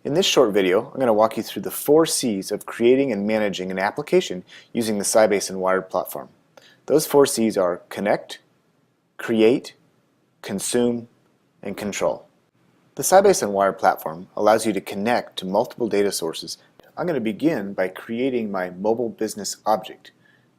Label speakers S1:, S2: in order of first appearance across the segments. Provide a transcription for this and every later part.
S1: In this short video, I'm going to walk you through the 4 C's of creating and managing an application using the Sybase and Wired platform. Those 4 C's are connect, create, consume, and control. The Sybase and Wired platform allows you to connect to multiple data sources. I'm going to begin by creating my mobile business object.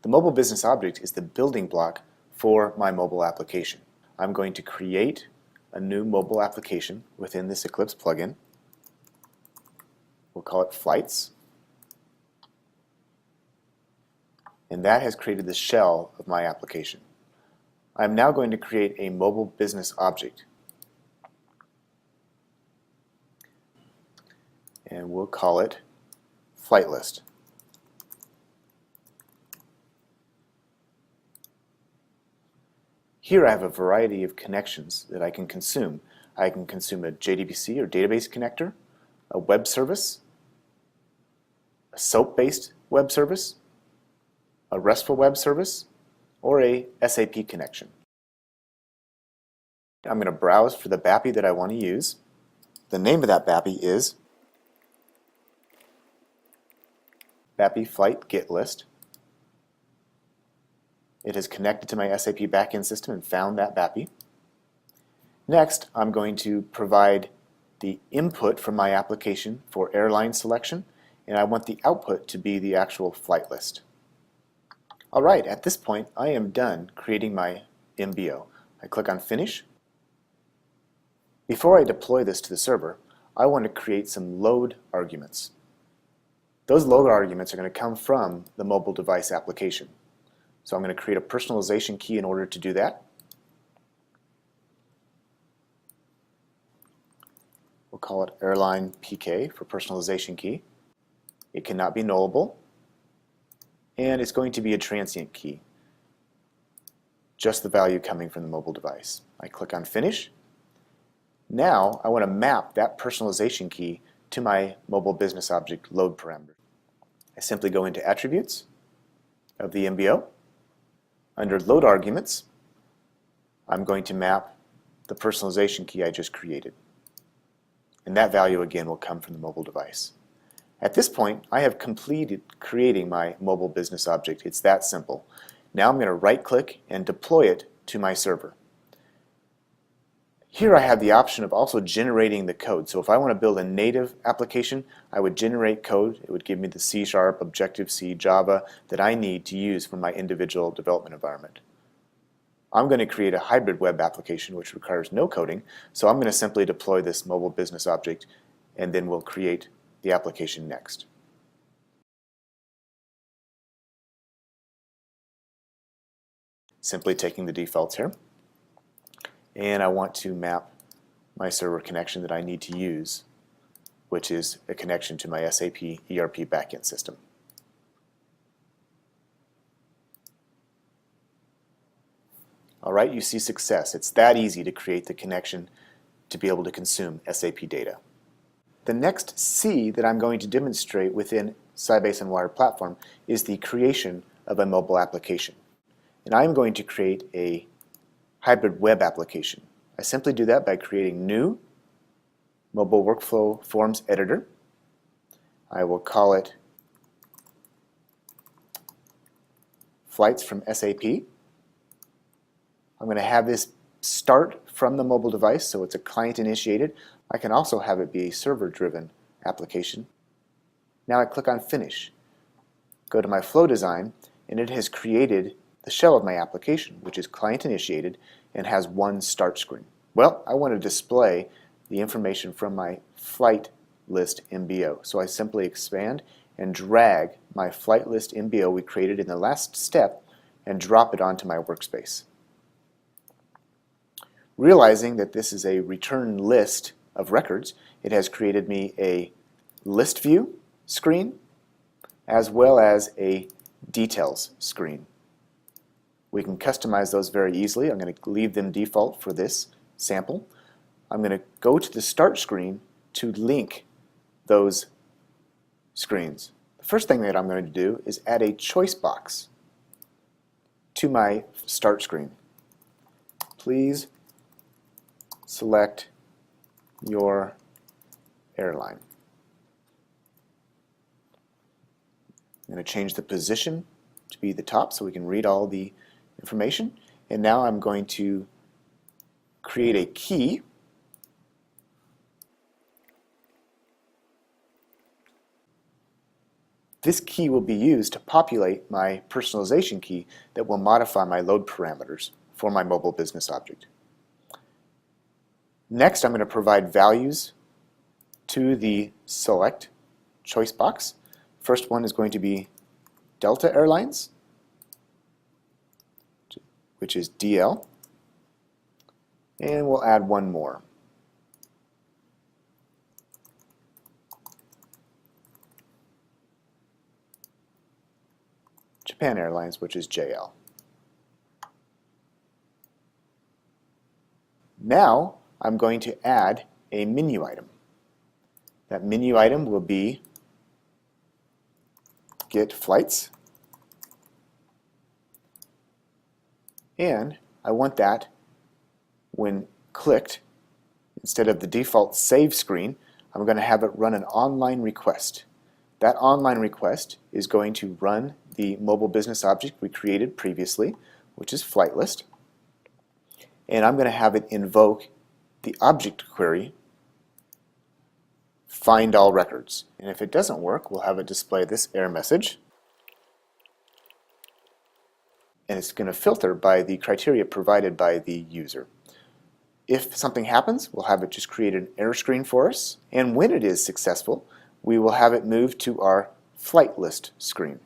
S1: The mobile business object is the building block for my mobile application. I'm going to create a new mobile application within this Eclipse plugin. We'll call it Flights. And that has created the shell of my application. I'm now going to create a mobile business object. And we'll call it Flight List. Here I have a variety of connections that I can consume. I can consume a JDBC or database connector, a web service, a SOAP-based web service, a RESTful web service, or a SAP connection. I'm going to browse for the BAPI that I want to use. The name of that BAPI is BAPI Flight Get List. It is connected to my SAP backend system and found that BAPI. Next, I'm going to provide the input from my application for airline selection, and I want the output to be the actual flight list. Alright, at this point I am done creating my MBO. I click on Finish. Before I deploy this to the server, I want to create some load arguments. Those load arguments are going to come from the mobile device application. So I'm going to create a personalization key in order to do that. We'll call it airline PK for personalization key. It cannot be nullable, and it's going to be a transient key, just the value coming from the mobile device. I click on Finish. Now I want to map that personalization key to my mobile business object load parameter. I simply go into Attributes of the MBO. Under Load Arguments, I'm going to map the personalization key I just created. And that value again will come from the mobile device. At this point, I have completed creating my mobile business object. It's that simple. Now I'm going to right-click and deploy it to my server. Here I have the option of also generating the code. So if I want to build a native application, I would generate code. It would give me the C#, Objective-C, Java that I need to use for my individual development environment. I'm going to create a hybrid web application which requires no coding, so I'm going to simply deploy this mobile business object and then we'll create the application next. Simply taking the defaults here. And I want to map my server connection that I need to use, which is a connection to my SAP ERP backend system. Alright, you see success. It's that easy to create the connection to be able to consume SAP data. The next C that I'm going to demonstrate within Sybase and Wired platform is the creation of a mobile application. And I'm going to create a hybrid web application. I simply do that by creating new mobile workflow forms editor. I will call it Flights from SAP. I'm going to have this start from the mobile device, so it's a client initiated. I can also have it be a server driven application. Now I click on Finish. Go to my flow design, and it has created the shell of my application, which is client initiated and has one start screen. Well, I want to display the information from my flight list MBO. So I simply expand and drag my flight list MBO we created in the last step and drop it onto my workspace. Realizing that this is a return list of records, it has created me a list view screen as well as a details screen. We can customize those very easily. I'm going to leave them default for this sample. I'm going to go to the start screen to link those screens. The first thing that I'm going to do is add a choice box to my start screen. Please select your airline. I'm going to change the position to be the top so we can read all the information. And now I'm going to create a key. This key will be used to populate my personalization key that will modify my load parameters for my mobile business object. Next, I'm going to provide values to the select choice box. First one is going to be Delta Airlines, which is DL, and we'll add one more. Japan Airlines, which is JL. Now I'm going to add a menu item. That menu item will be get flights, and I want that when clicked, instead of the default save screen, I'm going to have it run an online request. That online request is going to run the mobile business object we created previously, which is flight list, and I'm going to have it invoke the object query find all records. And if it doesn't work, we'll have it display this error message, and it's going to filter by the criteria provided by the user. If something happens, we'll have it just create an error screen for us, and when it is successful, we will have it move to our flight list screen.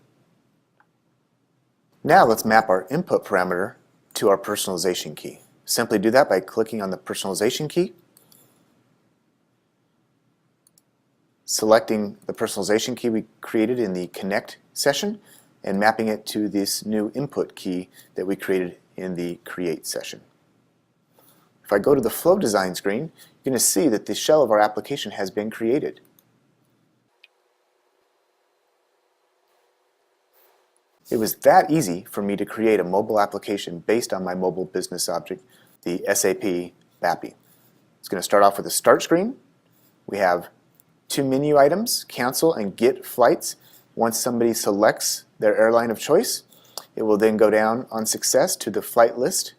S1: Now let's map our input parameter to our personalization key. Simply do that by clicking on the personalization key, selecting the personalization key we created in the connect session, and mapping it to this new input key that we created in the create session. If I go to the flow design screen, you're going to see that the shell of our application has been created. It was that easy for me to create a mobile application based on my mobile business object, the SAP BAPI. It's going to start off with a start screen. We have two menu items, cancel and get flights. Once somebody selects their airline of choice, it will then go down on success to the flight list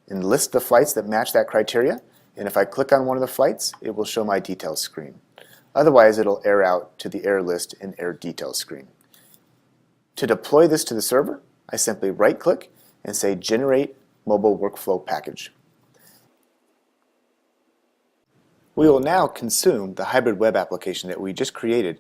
S1: and list the flights that match that criteria. And if I click on one of the flights, it will show my details screen. Otherwise, it'll error out to the error list and error details screen. To deploy this to the server, I simply right-click and say Generate Mobile Workflow Package. We will now consume the hybrid web application that we just created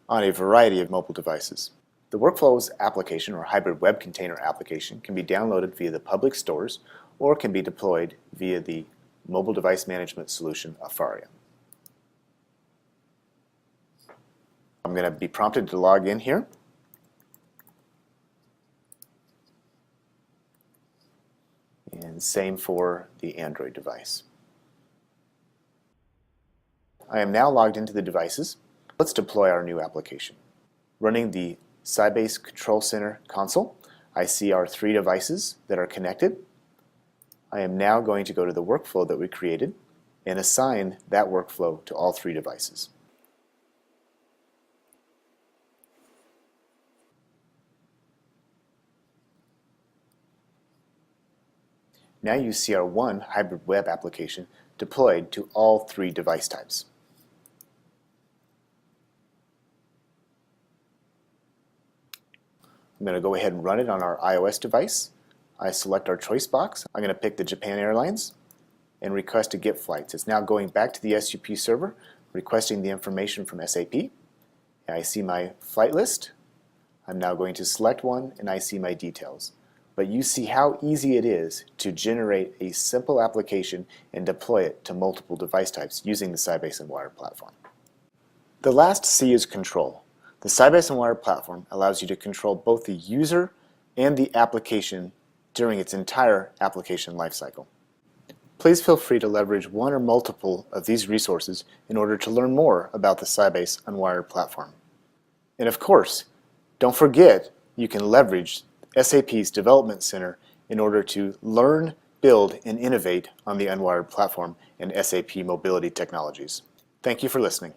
S1: on a variety of mobile devices. The Workflows application or hybrid web container application can be downloaded via the public stores or can be deployed via the mobile device management solution Afaria. I'm going to be prompted to log in here. And same for the Android device. I am now logged into the devices. Let's deploy our new application. Running the Sybase Control Center console, I see our three devices that are connected. I am now going to go to the workflow that we created and assign that workflow to all three devices. Now you see our one hybrid web application deployed to all three device types. I'm going to go ahead and run it on our iOS device. I select our choice box. I'm going to pick the Japan Airlines and request to get flights. It's now going back to the SUP server, requesting the information from SAP. And I see my flight list. I'm now going to select one and I see my details. But you see how easy it is to generate a simple application and deploy it to multiple device types using the Sybase and Wire platform. The last C is control. The Sybase and Wire platform allows you to control both the user and the application during its entire application lifecycle. Please feel free to leverage one or multiple of these resources in order to learn more about the Sybase and Wire platform. And of course, don't forget you can leverage SAP's Development Center in order to learn, build, and innovate on the Unwired platform and SAP mobility technologies. Thank you for listening.